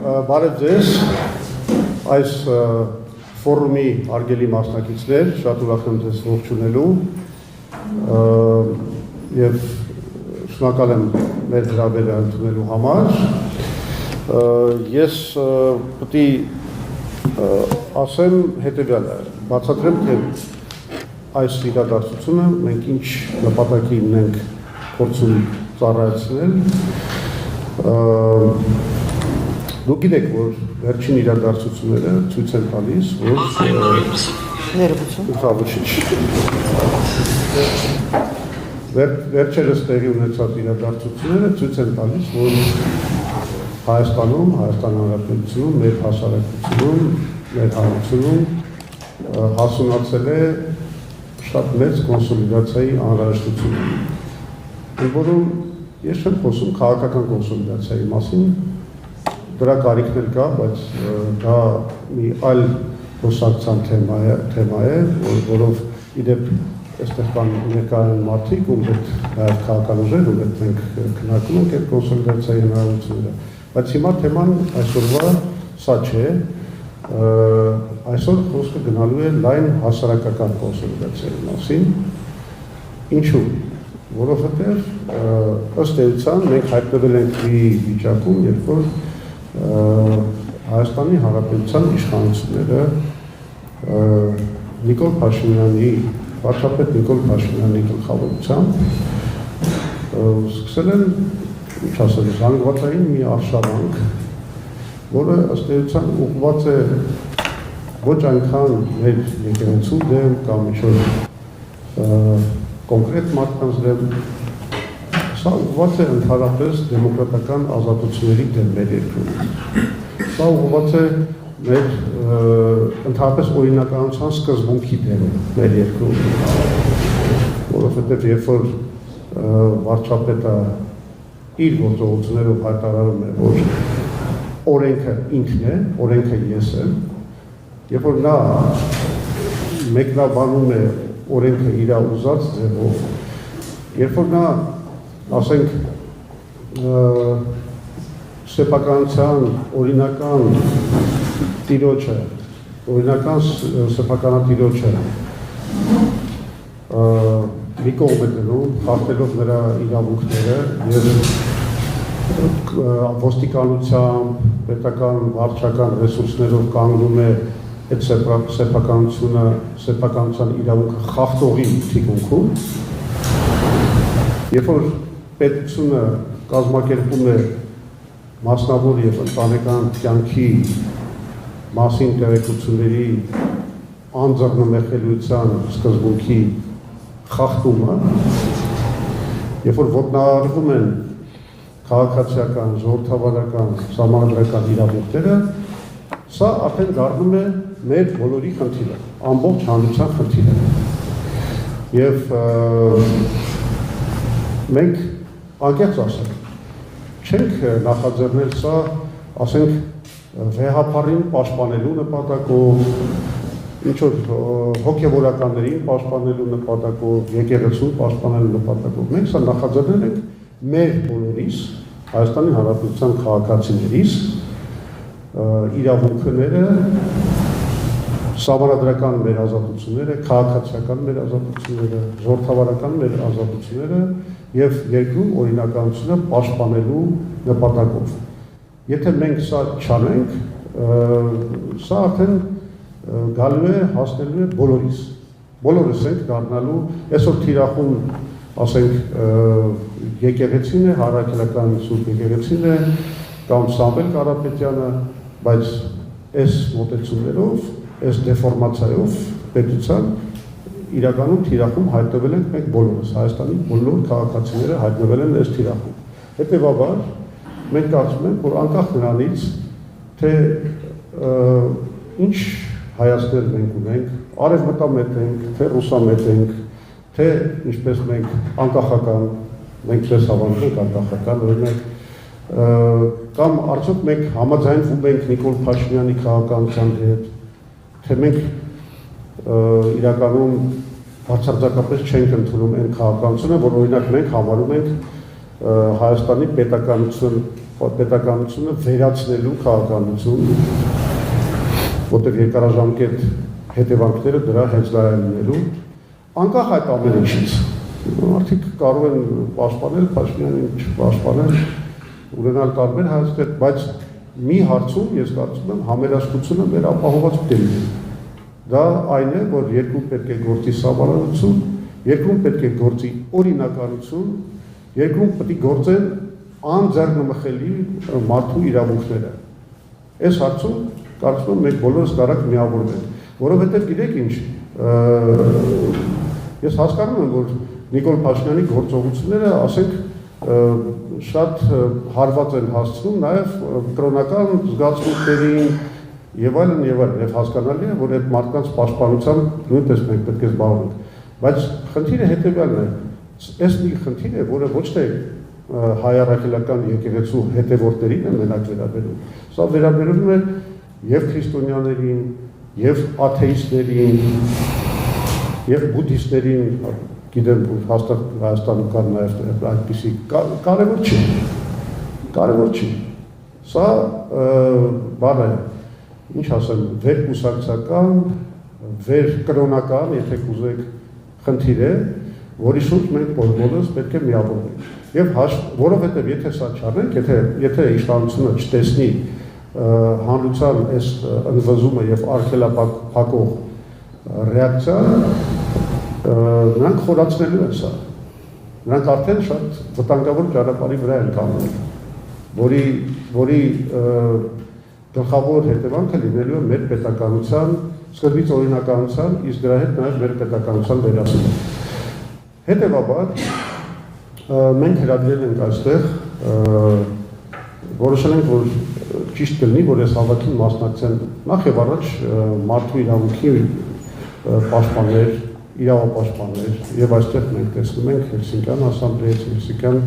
բարև ձեզ, այս ֆորումի արգելի մասնակիցներ, շատ ուրախ եմ ձեզ ողջունելու և շնորհակալ եմ մեր հրավերը ընդունելու համար։ Ես պետք է ասեմ հետևյալը, բացատրեմ, թե այս իրադարձությունը մենք ինչ նպատակի ունենք փորձում ծառայեցնել։ Դուք գիտեք, որ վերջին իրադարձությունները ցույց են տալիս, որ վերջերս տեղի ունեցած իրադարձությունները ցույց են տալիս, որ Հայաստանում, Հայաստան Հանրապետությունում, մեր հասարակությունում, մեր հանրությունում հասունացել է շատ մեծ կոնսոլիդացիայի անհրաժեշտություն։ Ընդ որում ես չեմ խոսում քաղաքական կոնսոլիդացիայի մասին, դրա կարիքն էլ կա, բայց դա մի այլ խոսակցության թեմա է, որով իդեպ այստեղ կան ներկայացան մարդիկ, ում հետ նաև քաղաքական ուժեր, ում հետ մենք քննարկում ենք այդ կոնսոլիդացիայի հնարավորությունները։ Բայց հիմա թեման այսօրվա սա չէ, այսօր խոսքը գնալու է լայն հասարակական կոնսոլիդացիայի մասին։ Ինչու՞։ Որովհետև ըստ էության մենք հայտնվել ենք մի վիճակում, երբ որ Հայաստանի Հանրապետության իշխանությունները Նիկոլ Փաշինյանի, վարչապետ Նիկոլ Փաշինյանի գլխավորությամբ սկսել են, ինչ ասել, զանգվածային մի արշավանք, որը ըստ էության ուղղված է ոչ այնքան մեր եկեղեցու դեմ կամ ինչ-որ կոնկրետ մարդկանց դեմ, սա ուղղված է ընդհանրապես դեմոկրատական ազատությունների դեմ մեր երկրում։ Սա ուղղված է մեր ընդհանրապես օրինականության սկզբունքի դեմ մեր երկրում, որովհետև երբ որ վարչապետը իր գործողություններով հայտարարում է, որ օրենքը ինքն է, օրենքը ես եմ, երբ որ նա մեկնաբանում է օրենքը իր ուզած ձևով, երբ որ նա, ասենք, սեփականության օրինական տիրոջը, օրինական սեփականատիրոջը մի կողմ է դնում, խախտելով նրա իրավունքները եւ ոստիկանությամբ, պետական վարչական ռեսուրսներով կանգնում է այդ սեփականության իրավունքը խախտողի թիկունքում, երբ որ պետությունը կազմակերպում է մասնավոր եւ ընտանեկան կյանքի մասին տեղեկությունների անձեռնմխելիության սկզբունքի խախտումը, երբ որ ոտնահարվում են քաղաքացիական, ժողովրդավարական, սահմանադրական իրավունքները, սա արդեն դառնում է մեր բոլորի խնդիրը, ամբողջ հանրության խնդիրը։ Եվ մենք անկեղծ ասենք, չենք նախաձեռնել սա, ասենք, վեհապարին պաշտպանելու նպատակով, ինչ-որ հոգևորականներին պաշտպանելու նպատակով, եկեղեցուն պաշտպանելու նպատակով, մենք սա նախաձեռնել ենք մեր բոլորիս, Հայաստանի Հանրապետության քաղաքացիներիս իրավունքները, սահմանադրական մեր ազատությունները, քաղաքացիական մեր ազատությունները, ժողովրդավարական մեր ազատությունները եւ երկրում օրինականությունը պաշտպանելու նպատակով։ Եթե մենք սա չանենք, սա արդեն գալու է, հասնելու է բոլորիս։ Բոլորս ենք դառնալու, այսօր թիրախում, ասենք, եկեղեցին է, Հանրաքելական Սուրբ եկեղեցին է, կամ Սամվել Կարապետյանը, բայց այս մոտեցումներով, այս դեֆորմացիայով պետության իրականում թիրախում հայտնվել ենք մենք բոլորս, Հայաստանի բոլոր քաղաքացիները հայտնվել են այս թիրախում։ Հետևաբար, մենք կարծում ենք, որ անկախ նրանից, թե ինչ հայացքներ մենք ունենք, արևմտամետ ենք, թե ռուսամետ ենք, թե ինչպես մենք անկախական, մենք պես հավանենք անկախական, օրինակ, կամ արդյոք մենք համաձայնվում ենք Նիկոլ Փաշինյանի քաղաքականության հետ, թե մենք իրականում բացարձակապես չենք ընդունում այն քաղաքականությունը, որ օրինակ մենք համարում ենք Հայաստանի պետականությունը վերացնելու քաղաքականություն, որտեղ երկարաժամկետ հետևանքները դրա հենց դա են լինելու, անկախ այդ ամեն ինչից։ Մարդիկ կարող են պաշտպանել, Փաշինյանին չպաշտպանել, ունենալ տարբեր հայացքներ, բայց մի հարցում ես կարծում եմ համերաշխությունը մեր ապահոված պետք է լինի։ Դա այն է, որ երկրում պետք է գործի սահմանադրություն, երկրում պետք է գործի օրինականություն, երկրում պետք է գործեն անձեռնմխելի մարդու իրավունքները։ Այս հարցում կարծում եմ մենք բոլորս կարող ենք միավորվել, որովհետև գիտեք ինչ, ես հասկանում եմ, որ Նիկոլ Փաշինյանի գործողությունները, ասենք, շատ հարված են հասցնում նաև կրոնական զգացմունքներին եւ այլն, եւ հասկանալի է, որ այդ մարդկանց պաշտպանությամբ նույնպես մենք պետք է զբաղվենք։ Բայց խնդիրը հետեւյալն է, այս մի խնդիր է, որը ոչ թե հայ առաքելական եկեղեցու հետևորդներին է մենակ վերաբերում, սա վերաբերում է եւ քրիստոնյաներին, եւ աթեիստներին, եւ բուդդիստներին, գիտեմ, հաստատ Հայաստանում կան նաև այդպիսի, կարևոր չի, սա բան է, ինչ ասեմ, վերկուսակցական, վերկրոնական, եթե կուզեք, խնդիր է, որի շուրջ մենք բոլորս պետք է միավորվենք, եւ որովհետեւ եթե սա չանենք, եթե իշխանությունը չտեսնի հանրության այս ընդվզումը եւ արգելափակող ռեակցիան, նրանք խորացնելու են սա, նրանք արդեն շատ վտանգավոր ճանապարհի վրա են կանգնել, որի գլխավոր հետևանքը լինելու է մեր պետականության, սկզբից օրինականության, իսկ դրա հետ նաև մեր պետականության վերացումը։ Հետևաբար, մենք հրավիրել ենք այստեղ, որոշել ենք, որ ճիշտ կլինի, որ այս հավաքին մասնակցեն նախ եւ առաջ մարդու իրավունքի պաշտպաններ, իրավապաշտպաններ, եւ այստեղ մենք տեսնում ենք Հելսինկյան ասամբլեայից, Հելսինկյան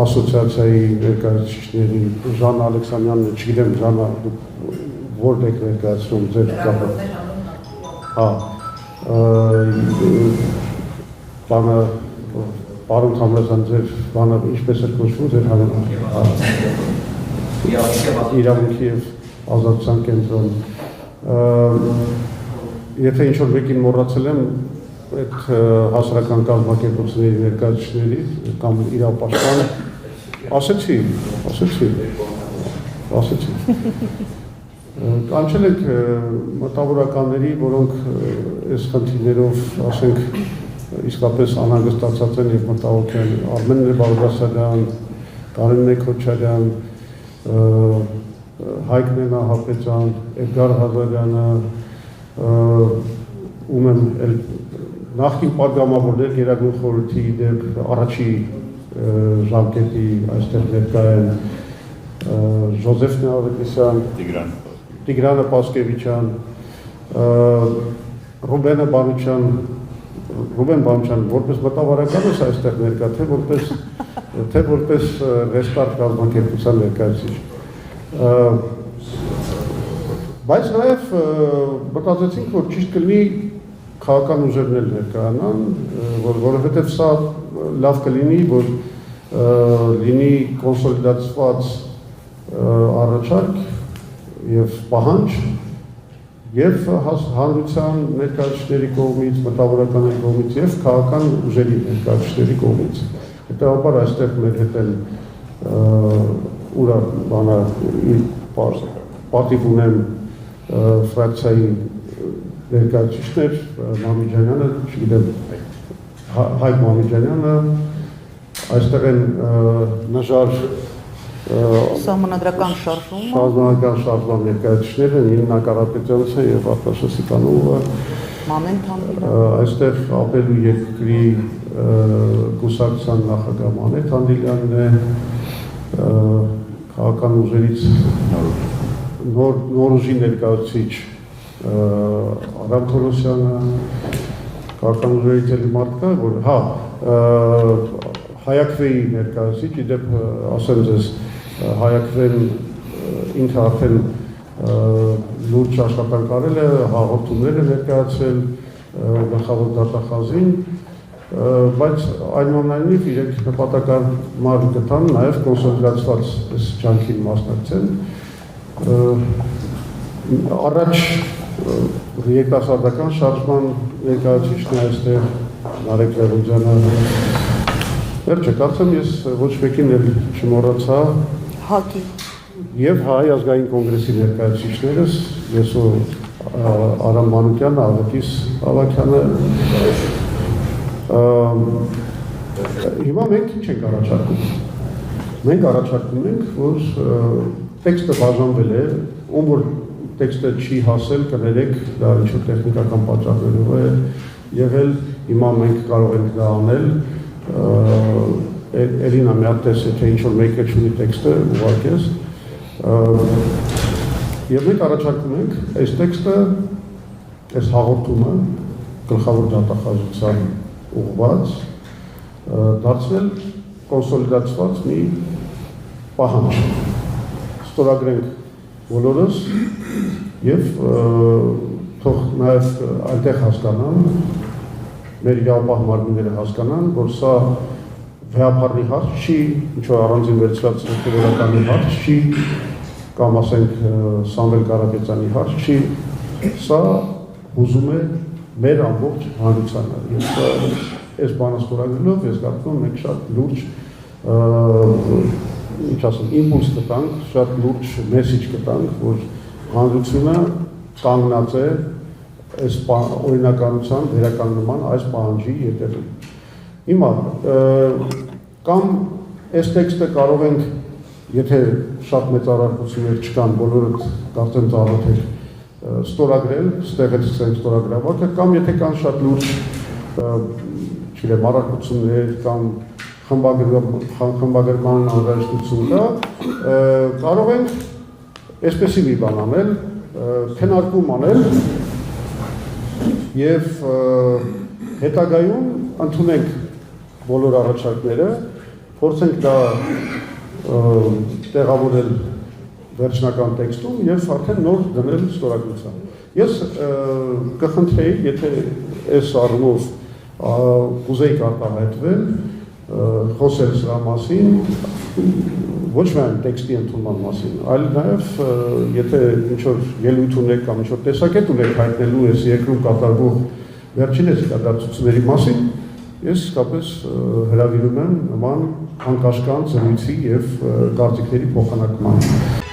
ասոցիացիայի ներկայացուցիչների Ժան Ալեքսանյանն, չգիտեմ Ժանա որտեղ եք ներկայացնում ձեր կապը։ Բանը Պարոն Թամրազյան, ձեր բանը ինչպես է կոչվում ձեր հանրը։ Իրավունքի եւ ազատության կենտրոն։ Եթե ինչ-որ մեկին մոռացել եմ, այդ հասարակական կազմակերպությունների ներկայացուցիչների կամ իրավապաշտպան ասեցի։ Կանչել ենք մտավորականների, որոնք այս խնդիրներով, ասենք, իսկապես անհանգստացած են եւ մտահոգ են, Արմեն Բաղդասարյան, Կարինե Քոչարյան, Հայկ Նահապետյան, Էդգար Ղազարյանը, ում եմ նախկին պատգամավորներ Գերագույն խորհրդի դեպ առաջի ժամկետի այստեղ ներկա են Ժոզեֆ Նավետիսյան, Տիգրանը Պասկևիչյան, Ռուբեն Բանուչյան, որպես մտավարական ես այստեղ ներկա, թե որպես Ռեստարտ կազմակերպության ներկայացուցիչ։ Բայց նաև մտածեցինք, որ ճիշտ կլինի քաղաքական ուժերներ ներկայանան, որովհետև սա լավ կլինի, որ լինի կոնսոլիդացված առաջարկ եւ պահանջ եւ հանրության ներկայացուցիչների կողմից, մտավորականների կողմից եւ քաղաքական ուժերի ներկայացուցիչների կողմից։ Հետևաբար այստեղ մեր հետ են ուրա բանը պատիվ ունեմ ֆրակցիայի ներկայացուցիչներ Մամիջանյանը, չգիտեմ Հայկ Մամիջանյանը, այստեղ են նժար Սահմանադրական շարժման ներկայացուցիչները Նինա Կարապետյանցը եւ Արտաշես Սիկանովը, այստեղ ապելու երկրի կուսակցության նախագահ Մանե Թանդիլյանն է, քաղաքական ուժերից նոր ուժի ներկայացուցիչ Արամ Թորոսյանը, քաղաքական ուժերից էլի մարդ կա, որ Հայաքվեի ներկայացուցիչ, իդեպ ասեմ ձեզ, Հայաքվեն ինքը արդեն լուրջ աշխատանք արել է, հաղորդումներ է ներկայացրել գլխավոր դատախազին բայց այնուամենայնիվ իրենք նպատակամար գտան նաև կոնսոլիդացված այս ջանքին մասնակցել։ Առաջ երիտասարդական շարժման ներկայացուցիչն է այստեղ Նարեկ Լևոնդյանը։ Վերջը կարծեմ ես ոչ մեկին էլ չմոռացա Հակի եւ Հայ ազգային կոնգրեսի ներկայացուցիչներս, ես ու Արամ Մանուկյանը, Աղետիս Ավակյանը։ Հիմա մենք ինչ ենք առաջարկում։ Մենք առաջարկում ենք, որ տեքստը բաժանվել է, ում որ տեքստը չի հասել, կներեք, դա ինչ-որ տեխնիկական պատճառներով է եղել, հիմա մենք կարող ենք դա անել, Էլինա մի հատ տեսե, թե ինչ-որ մեկը չունի տեքստը, ուղարկես, և մենք առաջարկում ենք այս տեքստը, այս հաղորդումը, գլխավոր դատախազության ուղղված, դարձնել կոնսոլիդացված մի պահանջ, ստորագրենք բոլորս և թող նաև այնտեղ հասկանան, մեր իրավապահ մարմինները հասկանան, որ սա վեհապարի հարց չի, ինչ-որ առանձին վերցրած հոգևորականի հարց չի, կամ ասենք Սամվել Կարապետյանի հարց չի, սա ուզում է մեր ամբողջ հանրությանը։ Ես այս բանը ստորագրելով, ես կարծում եմ մենք շատ լուրջ, ինչ ասեմ, իմպուլս կտանք, շատ լուրջ մեսիջ կտանք, որ հանրությունը կանգնած է այս օրինականության վերականգնման այս պահանջի ետևում։ Հիմա, կամ այս տեքստը կարող ենք, եթե շատ մեծ առարկություններ չկան, բոլորդ կարծեմ ծառոտ եք ստորագրել, ստեղից սկսենք ստորագրավակը, կամ եթե կան շատ լուրջ չգիտեմ, առարկություններ կամ խմբագրման անհրաժեշտություն կա, կարող ենք այսպեսի մի բան անել, քննարկում անել և հետագայում ընդունենք բոլոր առաջարկները, փորձենք դա տեղավորել վերջնական տեքստում և արդեն նոր դնել ստորագրության։ Ես կխնդրեի, եթե այս առումով կուզեիք արտահայտվել, խոսել սրա մասին, ոչ միայն տեքստի ընդունման մասին, այլ նաև եթե ինչ-որ ելույթ ունեք կամ ինչ-որ տեսակետ ունեք հայտնելու այս երկրում կատարվող վերջին իրադարձությունների մասին, ես իսկապես հրավիրում եմ նման անկաշկանդ զրույցի և կարծիքների փոխանակման։